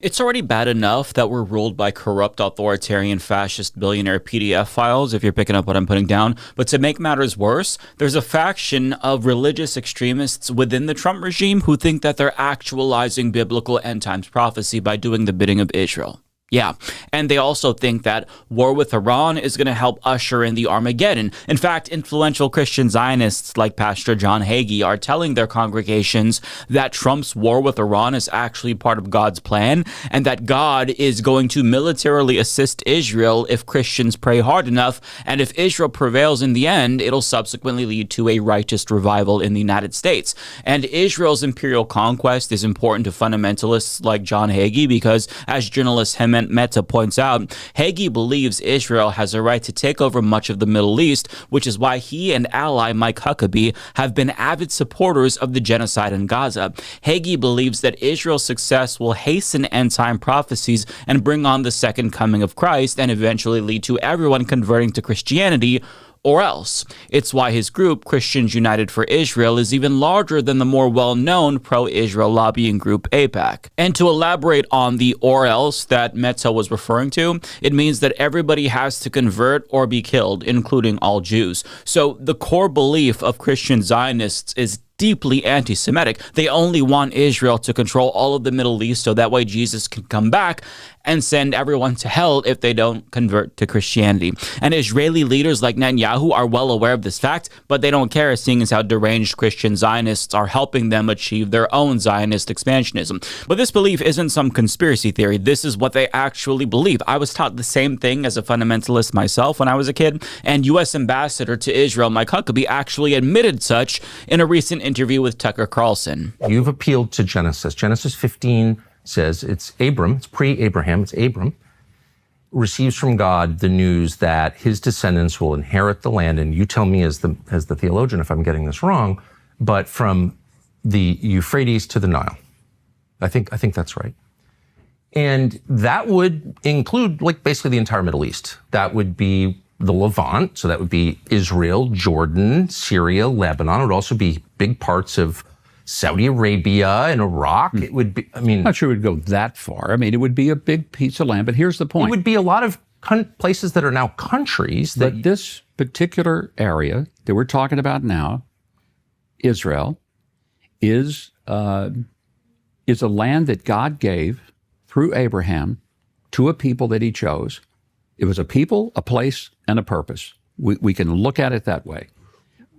It's already bad enough that we're ruled by corrupt, authoritarian, fascist, billionaire PDF files, if you're picking up what I'm putting down. But to make matters worse, there's a faction of religious extremists within the Trump regime who think that they're actualizing biblical end times prophecy by doing the bidding of Israel. Yeah, and they also think that war with Iran is going to help usher in the Armageddon. In fact, influential Christian Zionists like Pastor John Hagee are telling their congregations that Trump's war with Iran is actually part of God's plan and that God is going to militarily assist Israel if Christians pray hard enough. And if Israel prevails in the end, it'll subsequently lead to a righteous revival in the United States. And Israel's imperial conquest is important to fundamentalists like John Hagee because, as journalist Meta points out, Hagee believes Israel has a right to take over much of the Middle East, which is why he and ally Mike Huckabee have been avid supporters of the genocide in Gaza. Hagee believes that Israel's success will hasten end-time prophecies and bring on the second coming of Christ and eventually lead to everyone converting to Christianity, or else. It's why his group, Christians United for Israel, is even larger than the more well-known pro-Israel lobbying group AIPAC. And to elaborate on the or else that Meta was referring to, it means that everybody has to convert or be killed, including all Jews. So the core belief of Christian Zionists is deeply anti-Semitic. They only want Israel to control all of the Middle East so that way Jesus can come back and send everyone to hell if they don't convert to Christianity. And Israeli leaders like Netanyahu are well aware of this fact, but they don't care, seeing as how deranged Christian Zionists are helping them achieve their own Zionist expansionism. But this belief isn't some conspiracy theory. This is what they actually believe. I was taught the same thing as a fundamentalist myself when I was a kid, and U.S. Ambassador to Israel Mike Huckabee actually admitted such in a recent interview with Tucker Carlson. You've appealed to Genesis. Genesis 15 says it's Abram, it's pre-Abraham, it's Abram, receives from God the news that his descendants will inherit the land. And you tell me as the theologian if I'm getting this wrong, but from the Euphrates to the Nile. I think that's right. And that would include like basically the entire Middle East. That would be the Levant, so that would be Israel, Jordan, Syria, Lebanon. It would also be big parts of Saudi Arabia and Iraq. It would be, I mean... I'm not sure it would go that far. I mean, it would be a big piece of land, but here's the point. It would be a lot of places that are now countries. But this particular area that we're talking about now, Israel, is a land that God gave through Abraham to a people that he chose. It was a people, a place, and a purpose. We can look at it that way.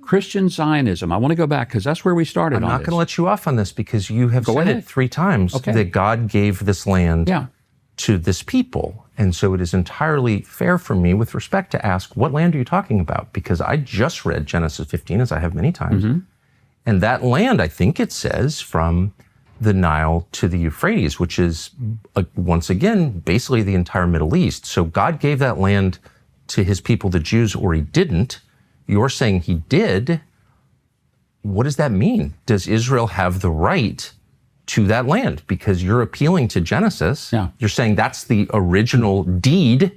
Christian Zionism, I want to go back because that's where we started on this. I'm not going to let you off on this because you have said it 3 times that God gave this land to this people. And so it is entirely fair for me with respect to ask, what land are you talking about? Because I just read Genesis 15, as I have many times. And that land, I think it says, from the Nile to the Euphrates, which is, once again, basically the entire Middle East. So God gave that land to his people, the Jews, or he didn't. You're saying he did. What does that mean? Does Israel have the right to that land? Because you're appealing to Genesis. You're saying that's the original deed.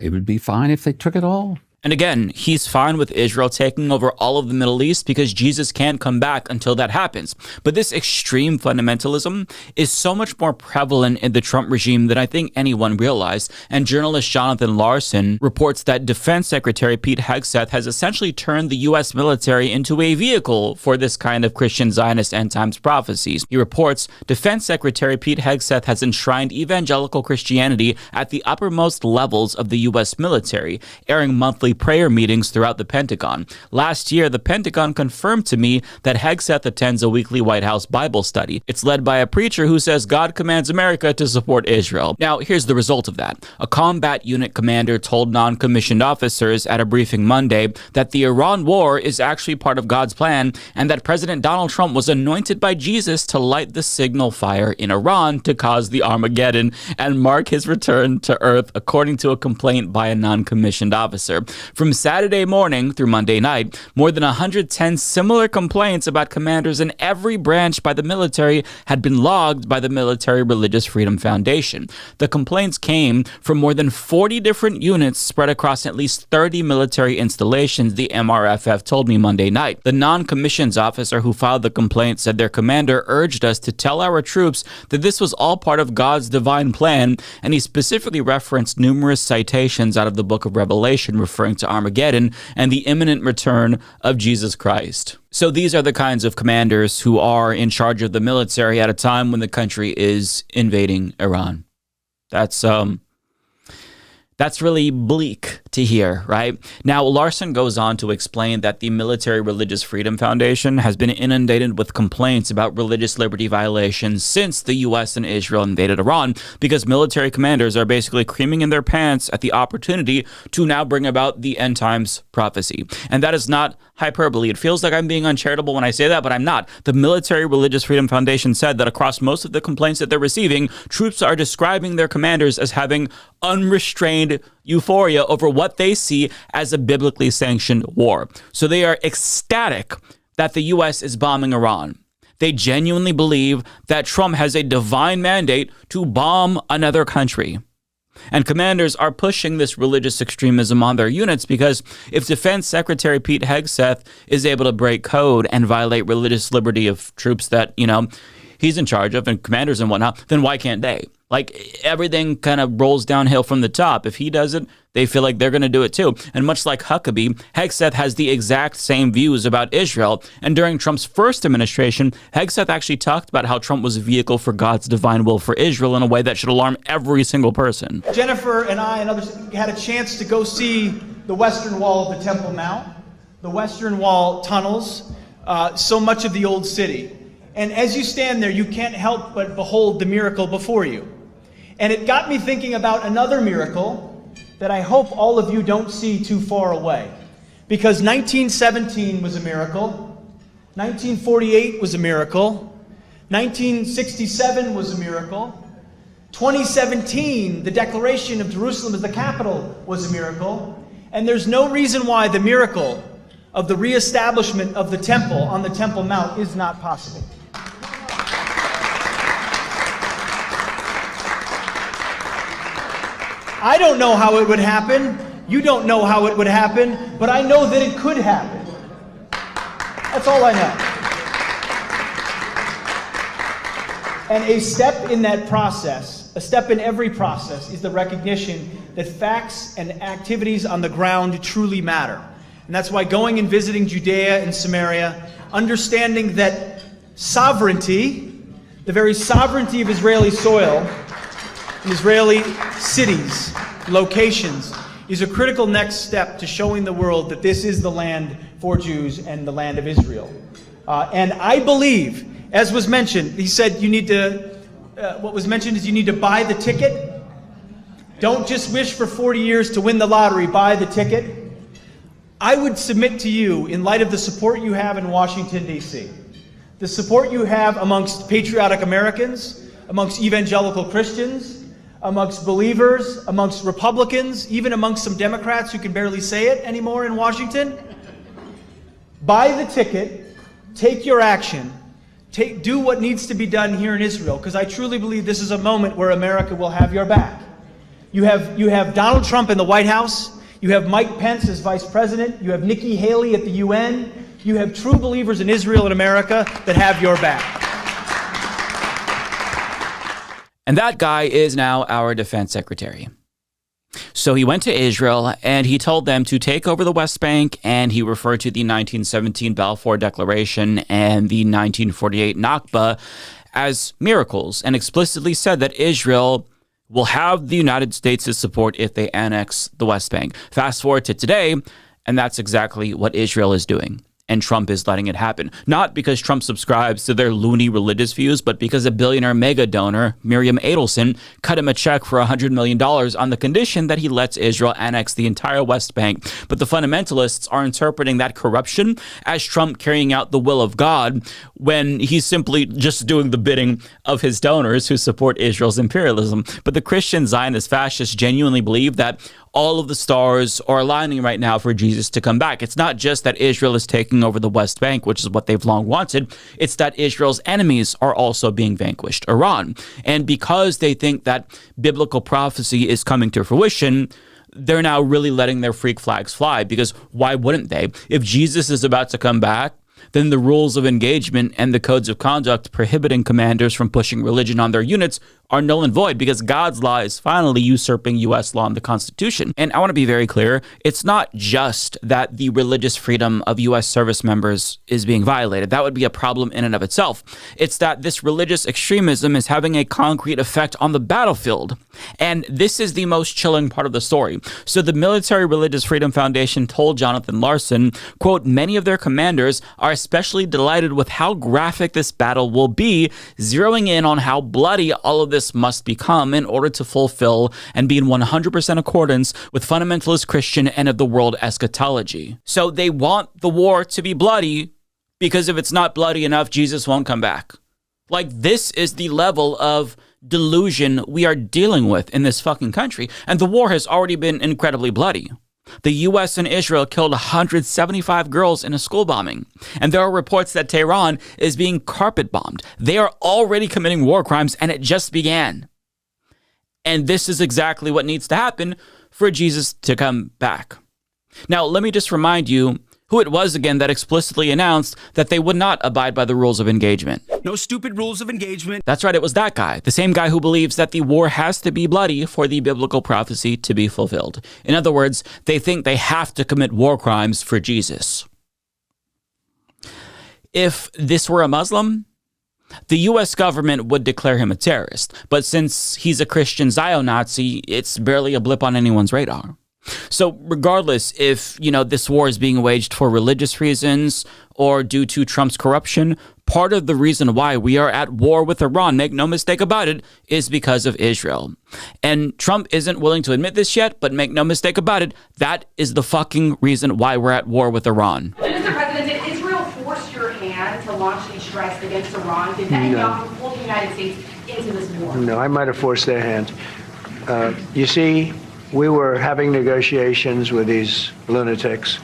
It would be fine if they took it all. And again, he's fine with Israel taking over all of the Middle East because Jesus can't come back until that happens. But this extreme fundamentalism is so much more prevalent in the Trump regime than I think anyone realized. And journalist Jonathan Larson reports that Defense Secretary Pete Hegseth has essentially turned the U.S. military into a vehicle for this kind of Christian Zionist end times prophecies. He reports Defense Secretary Pete Hegseth has enshrined evangelical Christianity at the uppermost levels of the U.S. military, airing monthly prayer meetings throughout the Pentagon. Last year, the Pentagon confirmed to me that Hegseth attends a weekly White House Bible study. It's led by a preacher who says God commands America to support Israel. Now, here's the result of that. A combat unit commander told non-commissioned officers at a briefing Monday that the Iran war is actually part of God's plan and that President Donald Trump was anointed by Jesus to light the signal fire in Iran to cause the Armageddon and mark his return to Earth, according to a complaint by a non-commissioned officer. From Saturday morning through Monday night, more than 110 similar complaints about commanders in every branch by the military had been logged by the Military Religious Freedom Foundation. The complaints came from more than 40 different units spread across at least 30 military installations, the MRFF told me Monday night. The non-commissioned officer who filed the complaint said their commander urged us to tell our troops that this was all part of God's divine plan, and he specifically referenced numerous citations out of the book of Revelation referring to Armageddon and the imminent return of Jesus Christ. So these are the kinds of commanders who are in charge of the military at a time when the country is invading Iran. That's really bleak to hear, right? Now, Larson goes on to explain that the Military Religious Freedom Foundation has been inundated with complaints about religious liberty violations since the U.S. and Israel invaded Iran, because military commanders are basically creaming in their pants at the opportunity to now bring about the end times prophecy. And that is not hyperbole. It feels like I'm being uncharitable when I say that, but I'm not. The Military Religious Freedom Foundation said that across most of the complaints that they're receiving, troops are describing their commanders as having unrestrained euphoria over what they see as a biblically sanctioned war. So they are ecstatic that the U.S. is bombing Iran. They genuinely believe that Trump has a divine mandate to bomb another country. And commanders are pushing this religious extremism on their units because if Defense Secretary Pete Hegseth is able to break code and violate religious liberty of troops that, he's in charge of and commanders and whatnot, then why can't they? Like, everything kind of rolls downhill from the top. If he does it, they feel like they're going to do it too. And much like Huckabee, Hegseth has the exact same views about Israel. And during Trump's first administration, Hegseth actually talked about how Trump was a vehicle for God's divine will for Israel in a way that should alarm every single person. Jennifer and I and others had a chance to go see the Western Wall of the Temple Mount, the Western Wall tunnels, so much of the old city. And as you stand there, you can't help but behold the miracle before you. And it got me thinking about another miracle that I hope all of you don't see too far away. Because 1917 was a miracle, 1948 was a miracle, 1967 was a miracle, 2017, the declaration of Jerusalem as the capital was a miracle, and there's no reason why the miracle of the reestablishment of the temple on the Temple Mount is not possible. I don't know how it would happen. You don't know how it would happen, but I know that it could happen. That's all I know. And a step in that process, a step in every process, is the recognition that facts and activities on the ground truly matter. And that's why going and visiting Judea and Samaria, understanding that sovereignty, the very sovereignty of Israeli soil, and Israeli cities, locations, is a critical next step to showing the world that this is the land for Jews and the land of Israel. And I believe, as was mentioned, he said you need to, what was mentioned is you need to buy the ticket. Don't just wish for 40 years to win the lottery, buy the ticket. I would submit to you, in light of the support you have in Washington, D.C., the support you have amongst patriotic Americans, amongst evangelical Christians, amongst believers, amongst Republicans, even amongst some Democrats who can barely say it anymore in Washington. Buy the ticket, take your action, do what needs to be done here in Israel, because I truly believe this is a moment where America will have your back. You have Donald Trump in the White House, you have Mike Pence as vice president, you have Nikki Haley at the UN, you have true believers in Israel and America that have your back. And that guy is now our defense secretary. So he went to Israel and he told them to take over the West Bank, and he referred to the 1917 Balfour Declaration and the 1948 Nakba as miracles, and explicitly said that Israel will have the United States' support if they annex the West Bank. Fast forward to today, and that's exactly what Israel is doing. And Trump is letting it happen. Not because Trump subscribes to their loony religious views, but because a billionaire mega donor, Miriam Adelson, cut him a check for $100 million on the condition that he lets Israel annex the entire West Bank. But the fundamentalists are interpreting that corruption as Trump carrying out the will of God, when he's simply just doing the bidding of his donors who support Israel's imperialism. But the Christian Zionist fascists genuinely believe that all of the stars are aligning right now for Jesus to come back. It's not just that Israel is taking over the West Bank, which is what they've long wanted. It's that Israel's enemies are also being vanquished, Iran. And because they think that biblical prophecy is coming to fruition, they're now really letting their freak flags fly, because why wouldn't they? If Jesus is about to come back, then the rules of engagement and the codes of conduct prohibiting commanders from pushing religion on their units are null and void, because God's law is finally usurping U.S. law and the Constitution. And I want to be very clear, it's not just that the religious freedom of U.S. service members is being violated. That would be a problem in and of itself. It's that this religious extremism is having a concrete effect on the battlefield. And this is the most chilling part of the story. So the Military Religious Freedom Foundation told Jonathan Larson, quote, many of their commanders are especially delighted with how graphic this battle will be, zeroing in on how bloody all of this must become in order to fulfill and be in 100% accordance with fundamentalist Christian end of the world eschatology. So they want the war to be bloody, because if it's not bloody enough, Jesus won't come back. Like, this is the level of delusion we are dealing with in this fucking country. And the war has already been incredibly bloody. The U.S. and Israel killed 175 girls in a school bombing. And there are reports that Tehran is being carpet bombed. They are already committing war crimes, and it just began. And this is exactly what needs to happen for Jesus to come back. Now, let me just remind you who it was again that explicitly announced that they would not abide by the rules of engagement. No stupid rules of engagement. That's right, it was that guy, the same guy who believes that the war has to be bloody for the biblical prophecy to be fulfilled. In other words, they think they have to commit war crimes for Jesus. If this were a Muslim, the U.S. government would declare him a terrorist. But since he's a Christian Zio-Nazi, it's barely a blip on anyone's radar. So regardless if, this war is being waged for religious reasons or due to Trump's corruption, part of the reason why we are at war with Iran, make no mistake about it, is because of Israel. And Trump isn't willing to admit this yet, but make no mistake about it, that is the fucking reason why we're at war with Iran. Mr. President, did Israel force your hand to launch these strikes against Iran? Did Netanyahu pull the United States into this war? No, I might have forced their hand. You see, we were having negotiations with these lunatics,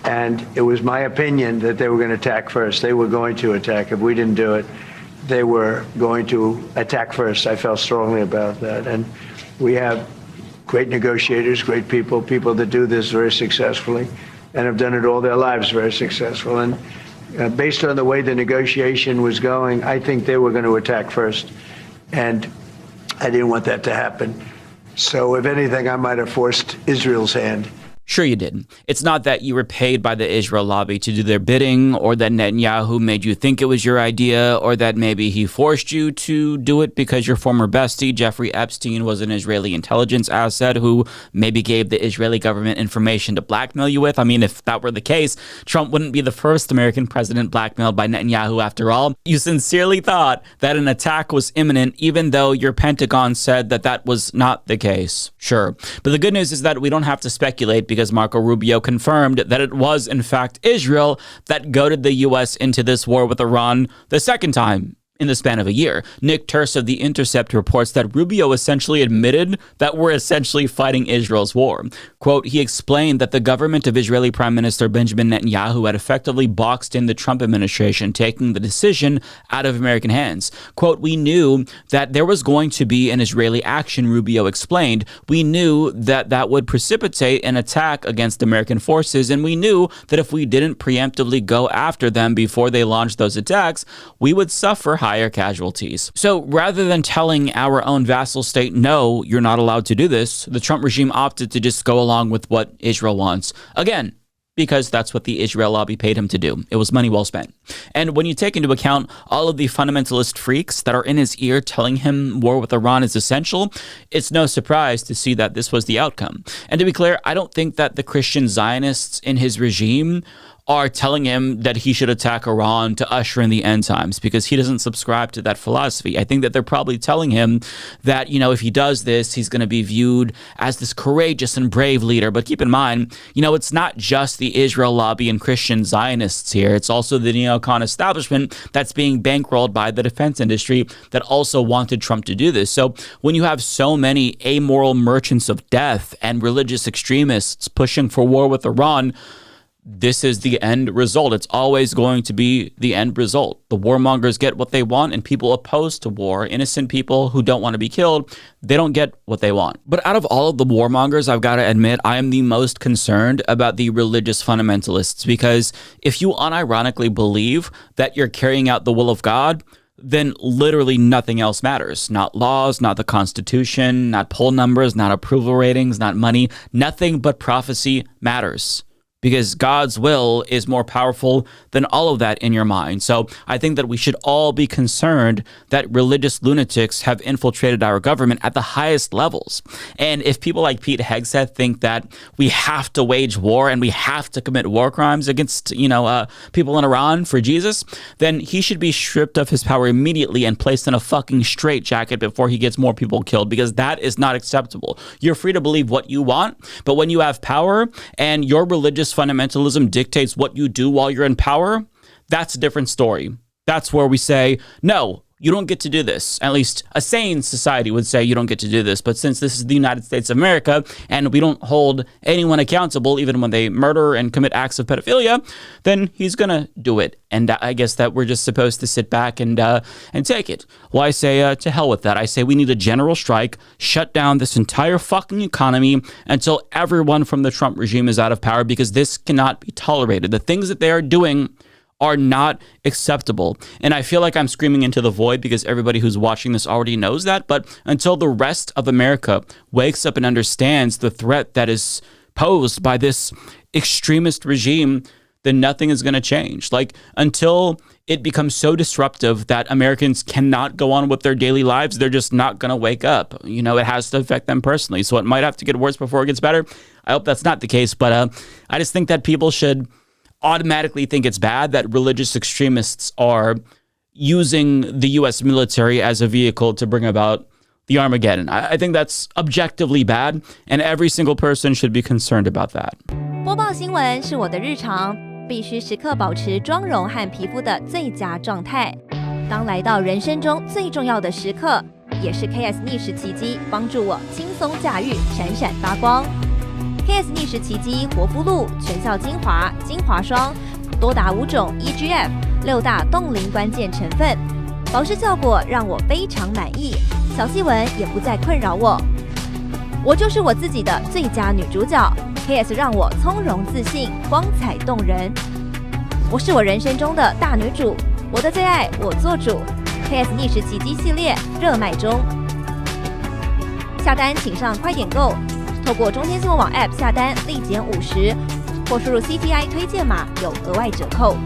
and it was my opinion that they were going to attack first. They were going to attack. If we didn't do it, they were going to attack first. I felt strongly about that. And we have great negotiators, great people that do this very successfully and have done it all their lives very successful. And based on the way the negotiation was going, I think they were going to attack first. And I didn't want that to happen. So if anything, I might have forced Israel's hand. Sure you did. It's not that you were paid by the Israel lobby to do their bidding, or that Netanyahu made you think it was your idea, or that maybe he forced you to do it because your former bestie, Jeffrey Epstein, was an Israeli intelligence asset who maybe gave the Israeli government information to blackmail you with. I mean, if that were the case, Trump wouldn't be the first American president blackmailed by Netanyahu after all. You sincerely thought that an attack was imminent, even though your Pentagon said that that was not the case. Sure. But the good news is that we don't have to speculate, because Marco Rubio confirmed that it was, in fact, Israel that goaded the U.S. into this war with Iran the second time in the span of a year. Nick Turse of The Intercept reports that Rubio essentially admitted that we're essentially fighting Israel's war. Quote, he explained that the government of Israeli Prime Minister Benjamin Netanyahu had effectively boxed in the Trump administration, taking the decision out of American hands. Quote, we knew that there was going to be an Israeli action, Rubio explained. We knew that that would precipitate an attack against American forces, and we knew that if we didn't preemptively go after them before they launched those attacks, we would suffer higher casualties. So rather than telling our own vassal state, no, you're not allowed to do this, the Trump regime opted to just go along with what Israel wants. Again, because that's what the Israel lobby paid him to do. It was money well spent. And when you take into account all of the fundamentalist freaks that are in his ear telling him war with Iran is essential, it's no surprise to see that this was the outcome. And to be clear, I don't think that the Christian Zionists in his regime are telling him that he should attack Iran to usher in the end times because he doesn't subscribe to that philosophy. I think that they're probably telling him that, if he does this, he's going to be viewed as this courageous and brave leader. But keep in mind, it's not just the Israel lobby and Christian Zionists here. It's also the neocon establishment that's being bankrolled by the defense industry that also wanted Trump to do this. So when you have so many amoral merchants of death and religious extremists pushing for war with Iran, this is the end result. It's always going to be the end result. The warmongers get what they want, and people opposed to war, innocent people who don't want to be killed, they don't get what they want. But out of all of the warmongers, I've got to admit, I am the most concerned about the religious fundamentalists, because if you unironically believe that you're carrying out the will of God, then literally nothing else matters. Not laws, not the Constitution, not poll numbers, not approval ratings, not money. Nothing but prophecy matters. Because God's will is more powerful than all of that in your mind. So I think that we should all be concerned that religious lunatics have infiltrated our government at the highest levels. And if people like Pete Hegseth think that we have to wage war and we have to commit war crimes against, people in Iran for Jesus, then he should be stripped of his power immediately and placed in a fucking straitjacket before he gets more people killed, because that is not acceptable. You're free to believe what you want, but when you have power and your religious fundamentalism dictates what you do while you're in power, that's a different story. That's where we say, no, you don't get to do this. At least a sane society would say you don't get to do this. But since this is the United States of America and we don't hold anyone accountable even when they murder and commit acts of pedophilia, then he's going to do it. And I guess that we're just supposed to sit back and take it. Well, I say to hell with that. I say we need a general strike, shut down this entire fucking economy until everyone from the Trump regime is out of power, because this cannot be tolerated. The things that they are doing are not acceptable. And I feel like I'm screaming into the void because everybody who's watching this already knows that. But until the rest of America wakes up and understands the threat that is posed by this extremist regime, then nothing is going to change. Like, until it becomes so disruptive that Americans cannot go on with their daily lives, they're just not going to wake up. It has to affect them personally. So it might have to get worse before it gets better. I hope that's not the case. But I just think that people should automatically think it's bad that religious extremists are using the U.S. military as a vehicle to bring about the Armageddon. I think that's objectively bad, and every single person should be concerned about that. 播报新闻是我的日常，必须时刻保持妆容和皮肤的最佳状态。当来到人生中最重要的时刻，也是 KS 逆时奇迹帮助我轻松驾驭，闪闪发光。KS 逆时奇迹活肤露全效精华、精华霜，多达5种 EGF 6大冻龄关键成分，保湿效果让我非常满意，小细纹也不再困扰我。我就是我自己的最佳女主角 ，KS 让我从容自信、光彩动人。我是我人生中的大女主，我的最爱我做主。KS 逆时奇迹系列热卖中，下单请上快点购。透过中天新闻网 App 下单立减50%，或输入 CTI 推荐码有额外折扣。